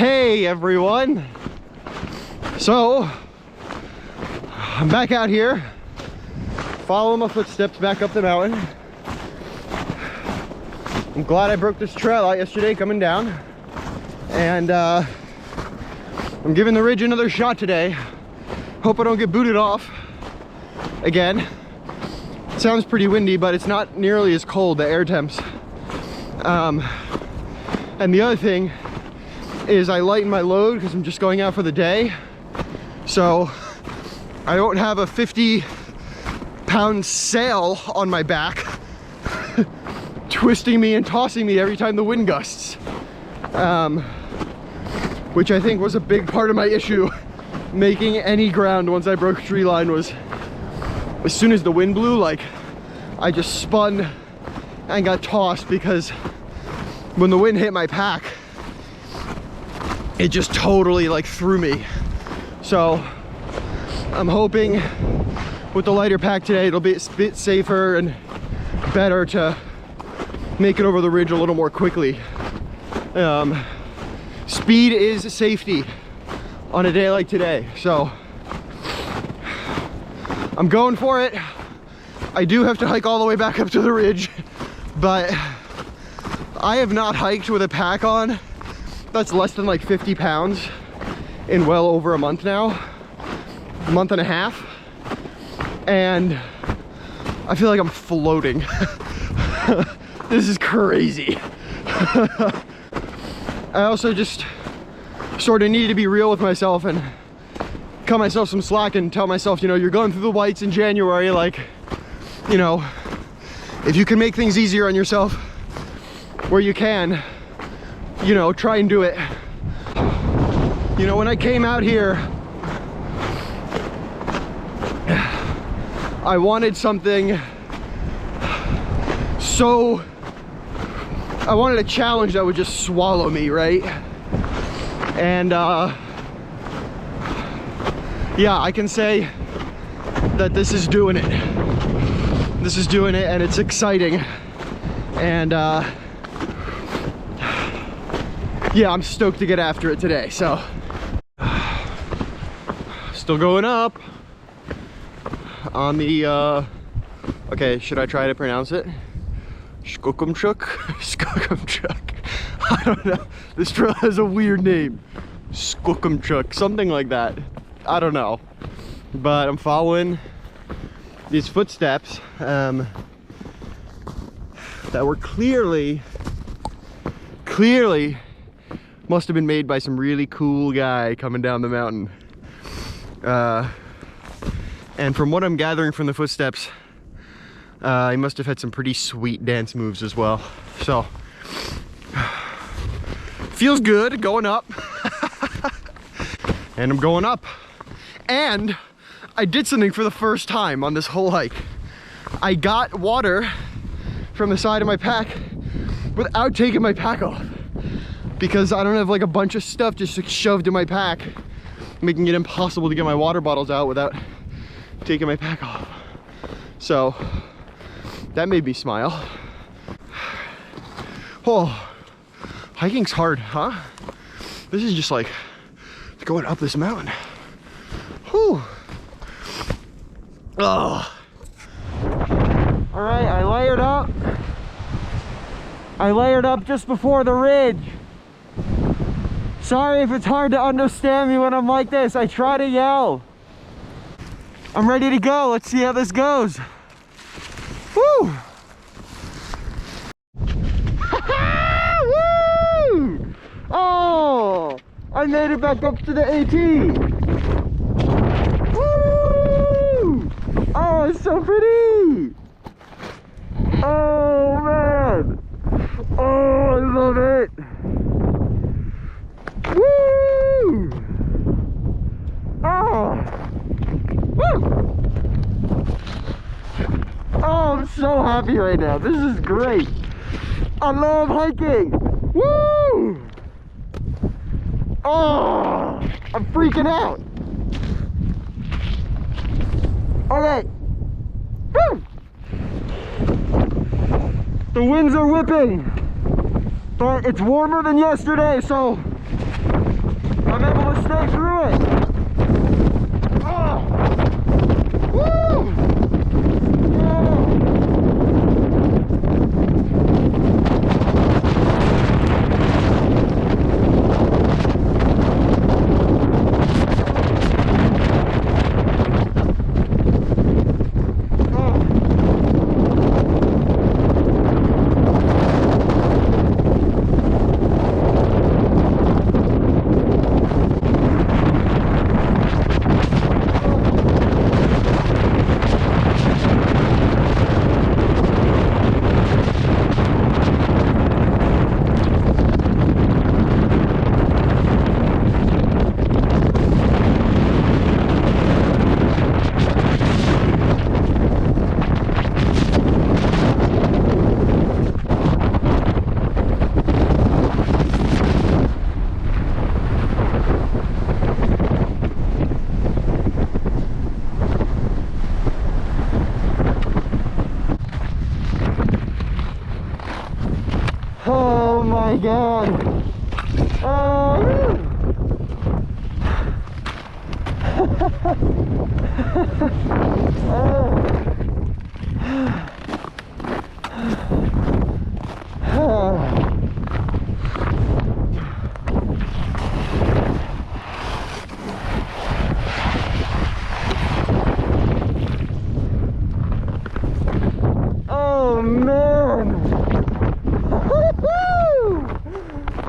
Hey everyone! So, I'm back out here, following my footsteps back up the mountain. I'm glad I broke this trail out yesterday coming down. And I'm giving the ridge another shot today. Hope I don't get booted off again. It sounds pretty windy, but it's not nearly as cold, the air temps. And the other thing is I lighten my load because I'm just going out for the day. So I don't have a 50-pound sail on my back twisting me and tossing me every time the wind gusts. Which I think was a big part of my issue making any ground once I broke tree line. Was as soon as the wind blew, like, I just spun and got tossed, because when the wind hit my pack, it just totally like threw me. So I'm hoping with the lighter pack today it'll be a bit safer and better to make it over the ridge a little more quickly. Speed is safety on a day like today, so I'm going for it. I do have to hike all the way back up to the ridge, but I have not hiked with a pack on that's less than like 50 pounds in well over a month now, a month and a half, and I feel like I'm floating. This is crazy. I also just sort of needed to be real with myself and cut myself some slack and tell myself, you know, you're going through the whites in January, like, you know, if you can make things easier on yourself where you can, you know, try and do it. You know, when I came out here, I wanted something so, I wanted a challenge that would just swallow me, right? And yeah, I can say that this is doing it. This is doing it, and it's exciting. And yeah, I'm stoked to get after it today. So still going up on the okay, should I try to pronounce it? Skookumchuk? Skookumchuk. I don't know. This trail has a weird name. Skookumchuk, something like that. I don't know. But I'm following these footsteps that were clearly must have been made by some really cool guy coming down the mountain. And from what I'm gathering from the footsteps, he must have had some pretty sweet dance moves as well. So feels good going up. And I'm going up. And I did something for the first time on this whole hike. I got water from the side of my pack without taking my pack off, because I don't have like a bunch of stuff just shoved in my pack, making it impossible to get my water bottles out without taking my pack off. So that made me smile. Oh, hiking's hard, huh? This is just like going up this mountain. Whew. Oh. All right, I layered up. I layered up just before the ridge. Sorry if it's hard to understand me when I'm like this. I try to yell. I'm ready to go. Let's see how this goes. Woo! Woo! Oh! I made it back up to the AT. Woo! Oh, it's so pretty. Oh man! Oh, I love it! Woo! Oh! Woo! Oh, I'm so happy right now. This is great. I love hiking. Woo! Oh, I'm freaking out. Okay. Woo! The winds are whipping, but it's warmer than yesterday, so I'm able to stay through it. Oh. Woo! Oh my God. Oh. Oh man. Oh!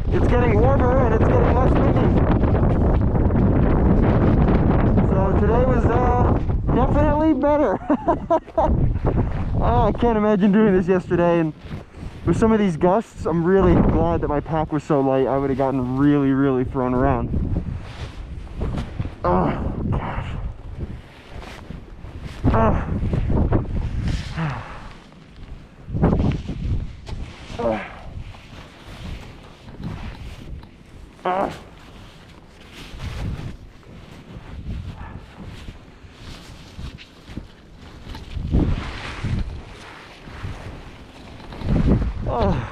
It's getting warmer and it's getting less windy. So today was definitely better. Oh, I can't imagine doing this yesterday, and with some of these gusts, I'm really glad that my pack was so light. I would have gotten really thrown around. Oh gosh. Oh. Oh. Oh. Oh.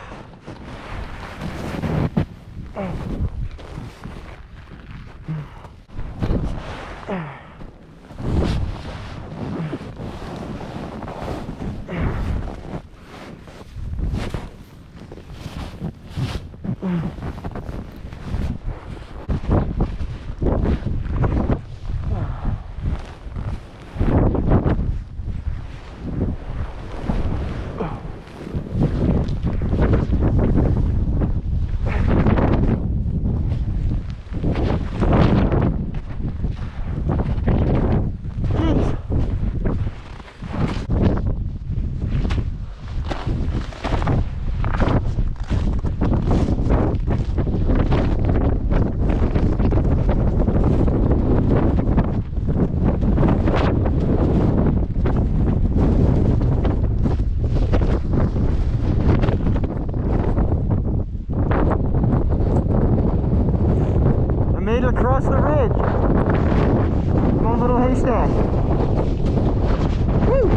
Oh. Woo.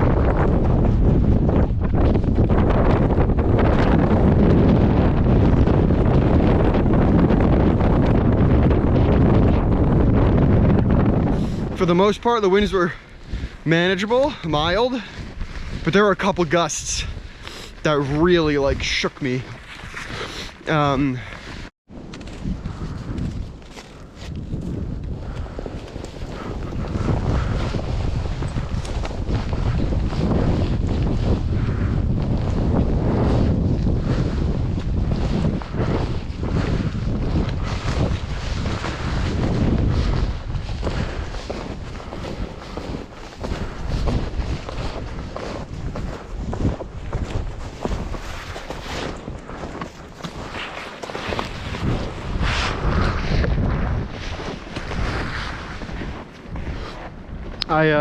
For the most part, the winds were manageable, mild, but there were a couple gusts that really like shook me.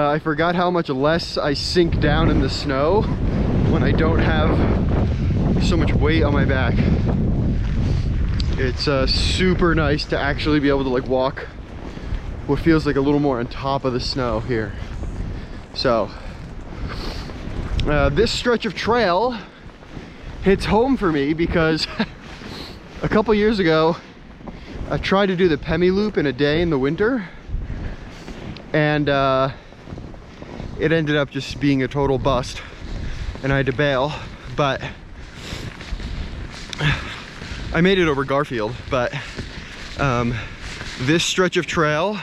I forgot how much less I sink down in the snow when I don't have so much weight on my back. It's super nice to actually be able to like walk what feels like a little more on top of the snow here. So this stretch of trail hits home for me because a couple years ago I tried to do the Pemi Loop in a day in the winter, and it ended up just being a total bust and I had to bail. But I made it over Garfield. But this stretch of trail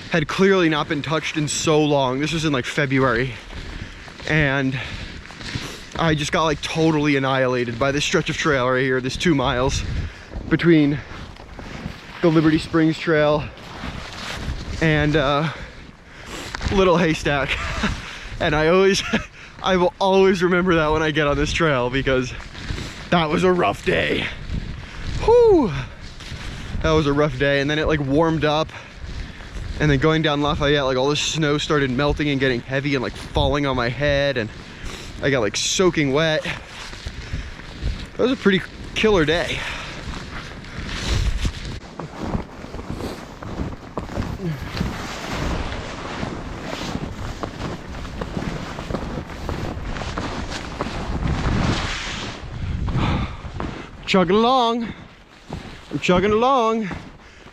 had clearly not been touched in so long. This was in like February, and I just got like totally annihilated by this stretch of trail right here. This 2 miles between the Liberty Springs Trail and Little Haystack. And I will always remember that when I get on this trail, because that was a rough day. Whew, that was a rough day. And then it like warmed up, and then going down Lafayette, like all the snow started melting and getting heavy and like falling on my head, and I got like soaking wet. That was a pretty killer day. Chugging along. I'm chugging along.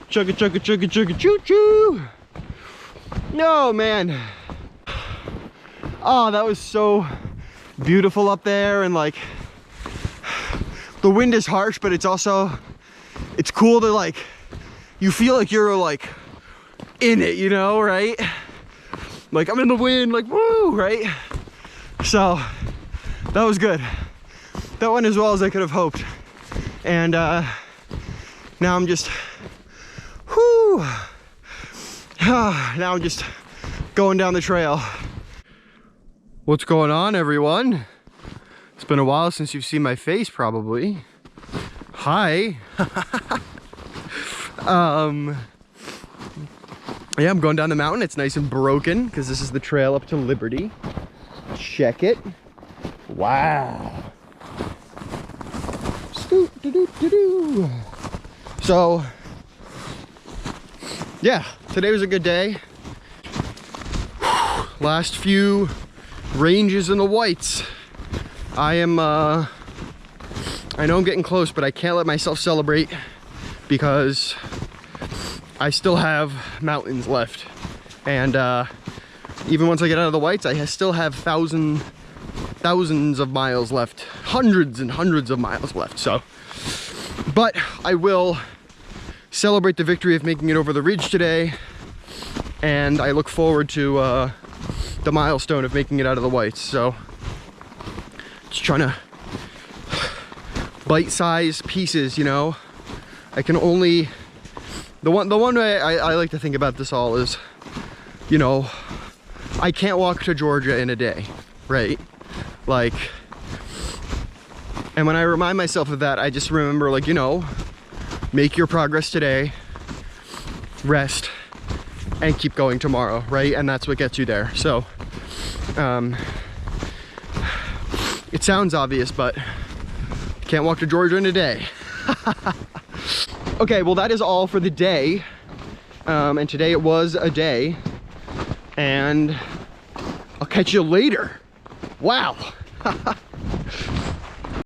Chugga chugga chugga chugga choo choo. No, man. Oh, that was so beautiful up there, and like the wind is harsh, but it's also, it's cool to like, you feel like you're like in it, you know, right? Like I'm in the wind, like woo, right? So that was good. That went as well as I could have hoped. And now I'm just, whoo, now I'm just going down the trail. What's going on, everyone? It's been a while since you've seen my face, probably. Hi. Yeah, I'm going down the mountain. It's nice and broken because this is the trail up to Liberty. Check it. Wow. So yeah, today was a good day. Last few ranges in the whites. I know I'm getting close, but I can't let myself celebrate because I still have mountains left. And even once I get out of the whites, I still have thousands of miles left, hundreds and hundreds of miles left. So, but I will celebrate the victory of making it over the ridge today, and I look forward to the milestone of making it out of the whites. So just trying to bite-sized pieces, you know. I can only, the one way I like to think about this all is, you know, I can't walk to Georgia in a day, right? Like, and when I remind myself of that, I just remember, like, you know, make your progress today, rest, and keep going tomorrow, right? And that's what gets you there. So it sounds obvious, but can't walk to Georgia in a day. Okay, well, that is all for the day. And today it was a day. and I'll catch you later. Wow.